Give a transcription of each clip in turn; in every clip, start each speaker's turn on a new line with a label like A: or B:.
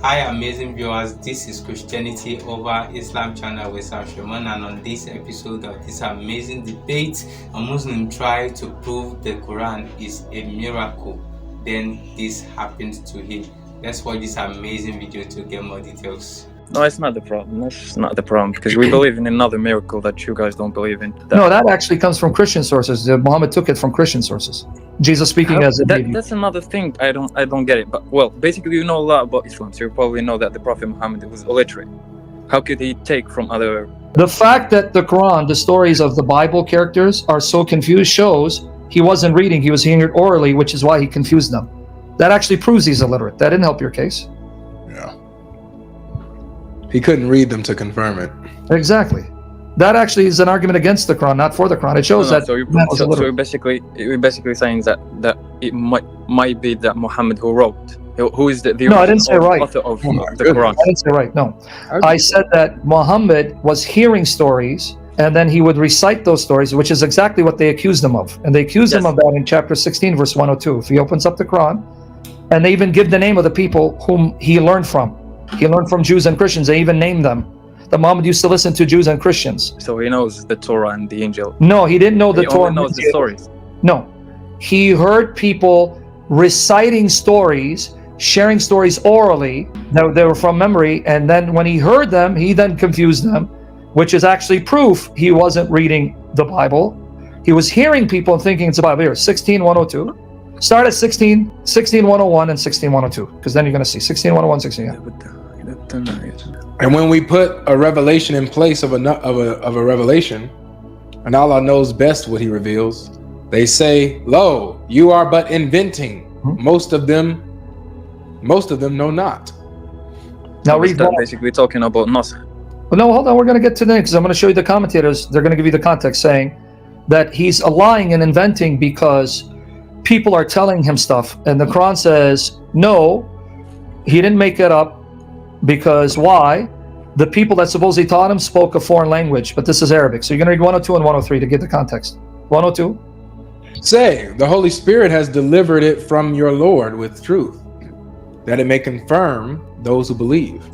A: Hi amazing viewers, this is Christianity over Islam channel with Shamoun, and on this episode of this amazing debate, a Muslim tried to prove the Quran is a miracle. Then this happened to him. Let's watch this amazing video to get more details.
B: No, it's not the problem. That's not the problem, because we believe in another miracle that you guys don't believe in.
C: No, that actually comes from Christian sources. Muhammad took it from Christian sources. Jesus speaking as a baby.
B: That's another thing. I don't get it. But well, basically, you know a lot about Islam, so you probably know that the Prophet Muhammad was illiterate. How could he take from other?
C: The fact that the Quran, the stories of the Bible characters are so confused shows he wasn't reading, he was hearing it orally, which is why he confused them. That actually proves he's illiterate. That didn't help your case.
D: Yeah. He couldn't read them to confirm it.
C: Exactly. That actually is an argument against the Quran, not for the Quran. It shows that.
B: So you're basically saying that it might be that Muhammad who wrote, who is the
C: no, I didn't say right.
B: Author of the Quran.
C: I didn't say right. No, I said that Muhammad was hearing stories, and then he would recite those stories, which is exactly what they accused him of. And they accused him of that in chapter 16, verse 102. If he opens up the Quran, and they even give the name of the people whom he learned from. He learned from Jews and Christians. They even named them. That Muhammad used to listen to Jews and Christians.
B: So he knows the Torah and the Angel.
C: No, he didn't know the Torah.
B: He only knows the stories.
C: No, he heard people reciting stories, sharing stories orally that they were from memory, and then when he heard them, he then confused them, which is actually proof he wasn't reading the Bible. He was hearing people and thinking it's a Bible. Here, 16:102. Start at 16:101 and 16:102, because then you're going to see 16:101, 16.
D: And when we put a revelation in place of a revelation, and Allah knows best what He reveals, they say, "Lo, you are but inventing." Most of them know not.
C: Now read that.
B: Basically talking about Nasr.
C: Well, no, hold on. We're going to get to the next, because I'm going to show you the commentators. They're going to give you the context, saying that he's lying and inventing because people are telling him stuff, and the Quran says no, he didn't make it up. Because why? The people that supposedly taught him spoke a foreign language, but this is Arabic. So you're going to read 102 and 103 to get the context. 102.
D: Say, the Holy Spirit has delivered it from your Lord with truth, that it may confirm those who believe,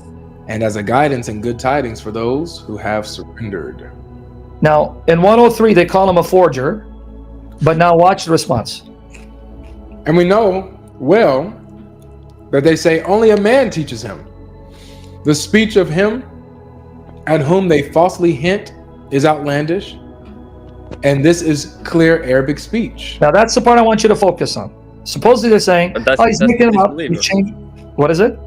D: and as a guidance and good tidings for those who have surrendered.
C: Now, in 103, they call him a forger, but now watch the response.
D: And we know well that they say only a man teaches him. The speech of him at whom they falsely hint is outlandish, and this is clear Arabic speech.
C: Now that's the part I want you to focus on. Supposedly they're saying, he's making him up. He changed. What is it?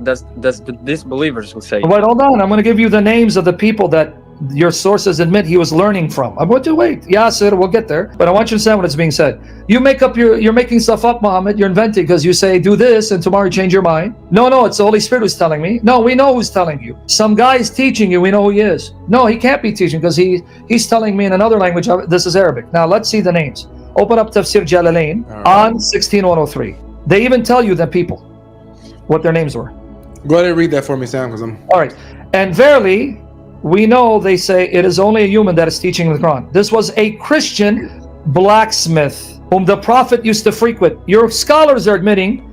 B: That's the disbelievers will say.
C: Wait, hold on. I'm going to give you the names of the people that your sources admit he was learning from. I'm going to wait. Yasir, we'll get there. But I want you to understand what is being said. You're making stuff up, Muhammad. You're inventing because you say do this and tomorrow you change your mind. No, it's the Holy Spirit who's telling me. No, we know who's telling you. Some guy is teaching you. We know who he is. No, he can't be teaching because he's telling me in another language. This is Arabic. Now let's see the names. Open up Tafsir Jalalain on 16:103. They even tell you the people, what their names were.
D: Go ahead and read that for me, Sam, because I'm...
C: All right. And verily, we know, they say, it is only a human that is teaching the Quran. This was a Christian blacksmith whom the Prophet used to frequent. Your scholars are admitting.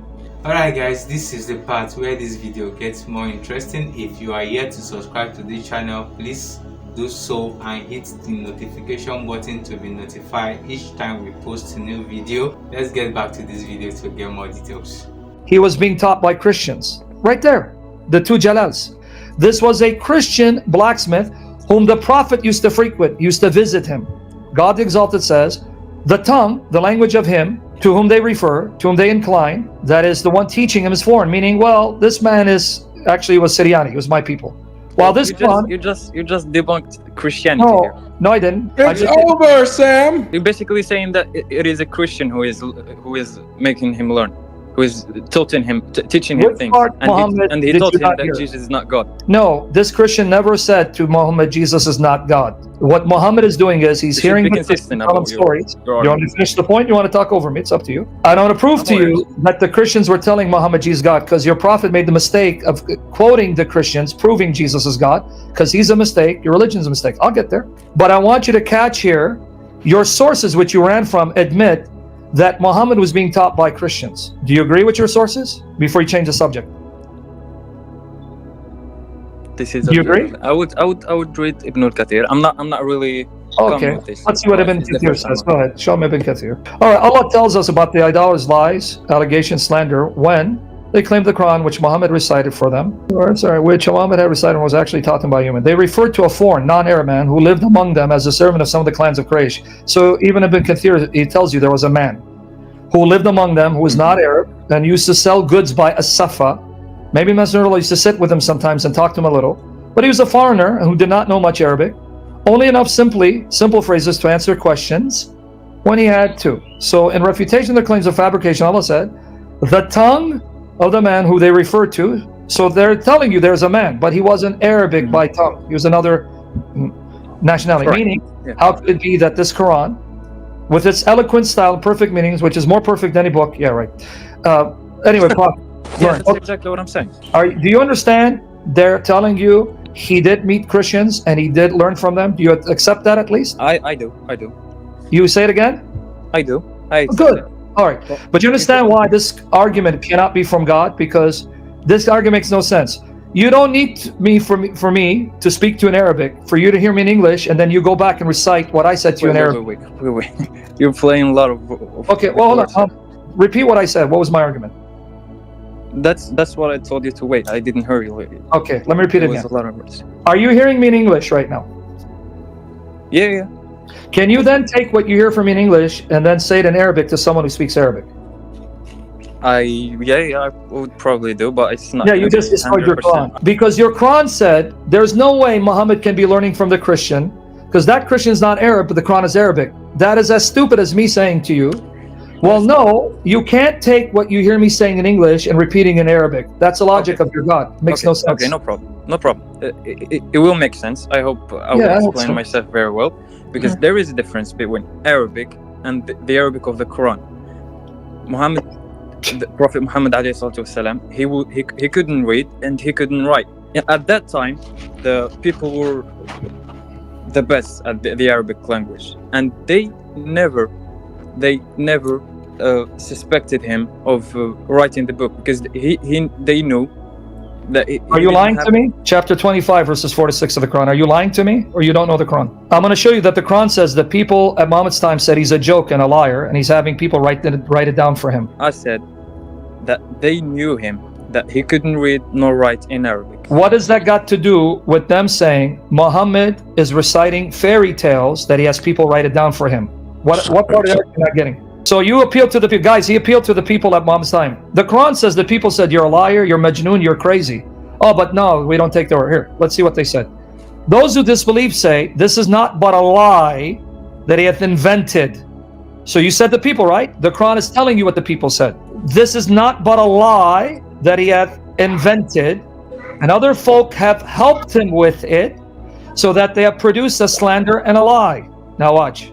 A: Alright guys, this is the part where this video gets more interesting. If you are yet to subscribe to this channel, please do so and hit the notification button to be notified each time we post a new video. Let's get back to this video to get more details.
C: He was being taught by Christians. Right there, the two Jalals. This was a Christian blacksmith whom the Prophet used to frequent, used to visit him. God the Exalted says, the tongue, the language of him to whom they refer, to whom they incline, that is the one teaching him is foreign, meaning, well, this man was Syriani, he was my people. While this one...
B: You just debunked Christianity here.
C: No, I didn't.
D: It's over, Sam!
B: You're basically saying that it is a Christian who is making him learn. Who is teaching him things, and he told him that Jesus is not God.
C: No, this Christian never said to Muhammad, Jesus is not God. What Muhammad is doing is he's hearing stories. You want to finish the point? You want to talk over me? It's up to you. I want to prove to you that the Christians were telling Muhammad Jesus is God, because your prophet made the mistake of quoting the Christians, proving Jesus is God, because he's a mistake. Your religion is a mistake. I'll get there. But I want you to catch here, your sources which you ran from admit that Muhammad was being taught by Christians. Do you agree with your sources? Before you change the subject.
B: This is.
C: You agree?
B: I would read Ibn al-Kathir. I'm not really.
C: Okay, let's see what Ibn Kathir says. Go ahead, show me Ibn Kathir. All right, Allah tells us about the idolaters' lies, allegations, slander, when they claimed the Quran, which Muhammad recited for them, which Muhammad had recited and was actually taught them by human. They referred to a foreign, non-Arab man who lived among them as a servant of some of the clans of Quraysh. So even Ibn Kathir, he tells you there was a man who lived among them who was not Arab and used to sell goods by a safa. Maybe Messenger of Allah used to sit with him sometimes and talk to him a little. But he was a foreigner who did not know much Arabic. Only enough simple phrases to answer questions when he had to. So in refutation of their claims of fabrication, Allah said, the tongue of the man who they referred to. So they're telling you there's a man, but he wasn't Arabic by tongue. He was another nationality.
B: Right.
C: Meaning, how could it be that this Quran, with its eloquent style and perfect meanings, which is more perfect than any book? Yeah, right. Anyway,
B: yeah, that's exactly what I'm saying.
C: Do you understand? They're telling you he did meet Christians and he did learn from them. Do you accept that at least?
B: I do.
C: You say it again?
B: I do.
C: Good. All right. But you understand why this argument cannot be from God? Because this argument makes no sense. You don't need me for me to speak to in Arabic, for you to hear me in English, and then you go back and recite what I said to you in Arabic.
B: Wait. You're playing a lot of...
C: Okay, well, hold on. Repeat what I said. What was my argument?
B: That's what I told you to wait. I didn't hear you.
C: Okay, let me repeat it again.
B: A lot of words.
C: Are you hearing me in English right now?
B: Yeah.
C: Can you then take what you hear from me in English and then say it in Arabic to someone who speaks Arabic?
B: I would probably do, but it's not.
C: Yeah, you just destroyed your Quran. Because your Quran said there's no way Muhammad can be learning from the Christian, because that Christian is not Arab, but the Quran is Arabic. That is as stupid as me saying to you, well, no, you can't take what you hear me saying in English and repeating in Arabic. That's the logic of your God. Makes no sense.
B: Okay, no problem. It will make sense. I hope I will explain myself very well, because there is a difference between Arabic and the Arabic of the Quran. The Prophet Muhammad والسلام, he couldn't read and he couldn't write. At that time, the people were the best at the Arabic language, and they never suspected him of writing the book, because they knew that.
C: Are you lying to me? Chapter 25, verses 4 to 6 of the Quran. Are you lying to me, or you don't know the Quran? I'm going to show you that the Quran says that people at Muhammad's time said he's a joke and a liar, and he's having people write it down for him.
B: I said that they knew him, that he couldn't read nor write in Arabic.
C: What has that got to do with them saying Muhammad is reciting fairy tales that he has people write it down for him? What part of that are you not getting? So you appeal to the people, guys. He appealed to the people at Muhammad's time. The Quran says that people said you're a liar, you're Majnoon, you're crazy. Oh, but no, we don't take the word. Here, let's see what they said. Those who disbelieve say this is not but a lie that he hath invented. So you said the people, right? The Quran is telling you what the people said. This is not but a lie that he hath invented, and other folk have helped him with it, so that they have produced a slander and a lie. Now watch.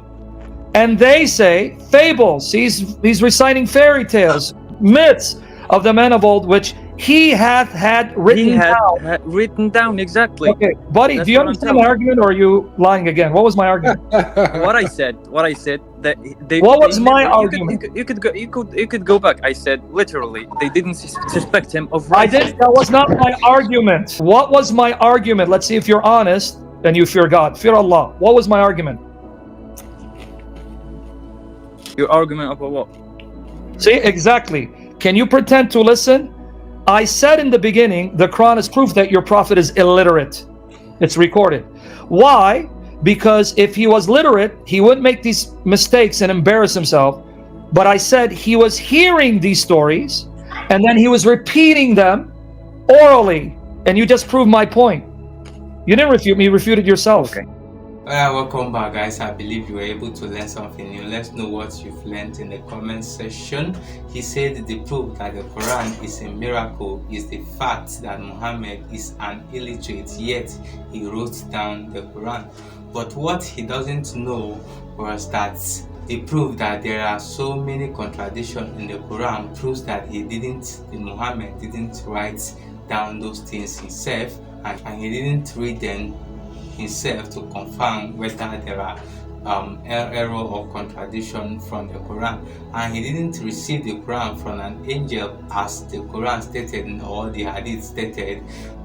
C: And they say fables. He's reciting fairy tales, myths of the men of old, which he hath had written down.
B: Written down, exactly.
C: Okay, buddy, do you understand my argument, or are you lying again? What was my argument?
B: What I said that they.
C: What was my argument?
B: You could go back. I said literally they didn't suspect him of writing.
C: I did. That was not my argument. What was my argument? Let's see if you're honest and you fear God. Fear Allah. What was my argument?
B: Your argument about what?
C: See, exactly. Can you pretend to listen? I said in the beginning, the Quran is proof that your prophet is illiterate. It's recorded. Why? Because if he was literate, he wouldn't make these mistakes and embarrass himself. But I said he was hearing these stories, and then he was repeating them orally. And you just proved my point. You didn't refute me, you refuted yourself.
B: Okay.
A: Welcome back, guys. I believe you were able to learn something new. Let's know what you've learned in the comment section. He said the proof that the Quran is a miracle is the fact that Muhammad is an illiterate, yet he wrote down the Quran. But what he doesn't know was that the proof that there are so many contradictions in the Quran proves that Muhammad didn't write down those things himself, and he didn't read them himself to confirm whether there are error or contradiction from the Quran, and he didn't receive the Quran from an angel as the Quran stated or the Hadith stated,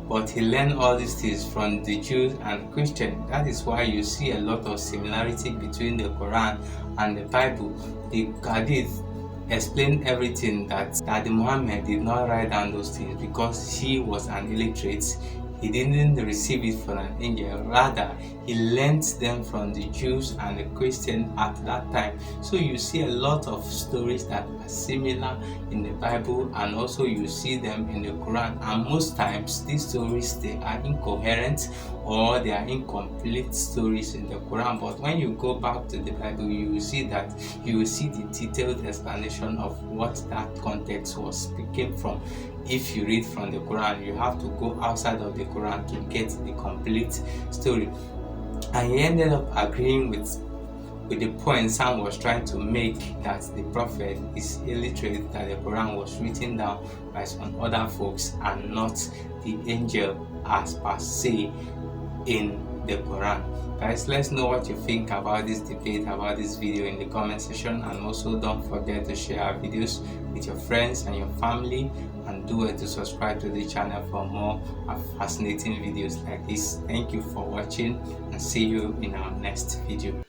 A: but he learned all these things from the Jews and Christians. That is why you see a lot of similarity between the Quran and the Bible. The Hadith explained everything that the Muhammad did not write down those things because he was an illiterate. He didn't receive it from an angel, rather he learned them from the Jews and the Christians at that time. So you see a lot of stories that are similar in the Bible, and also you see them in the Quran, and most times these stories, they are incoherent or they are incomplete stories in the Quran. But when you go back to the Bible, you will see the detailed explanation of what that context was speaking from. If you read from the Quran, you have to go outside of the Quran to get the complete story. And he ended up agreeing with the point Sam was trying to make, that the prophet is illiterate, that the Quran was written down by some other folks and not the angel as per se in the Quran. Guys, let's know what you think about this debate, about this video in the comment section, and also don't forget to share our videos with your friends and your family, and do it to subscribe to the channel for more fascinating videos like this. Thank you for watching, and see you in our next video.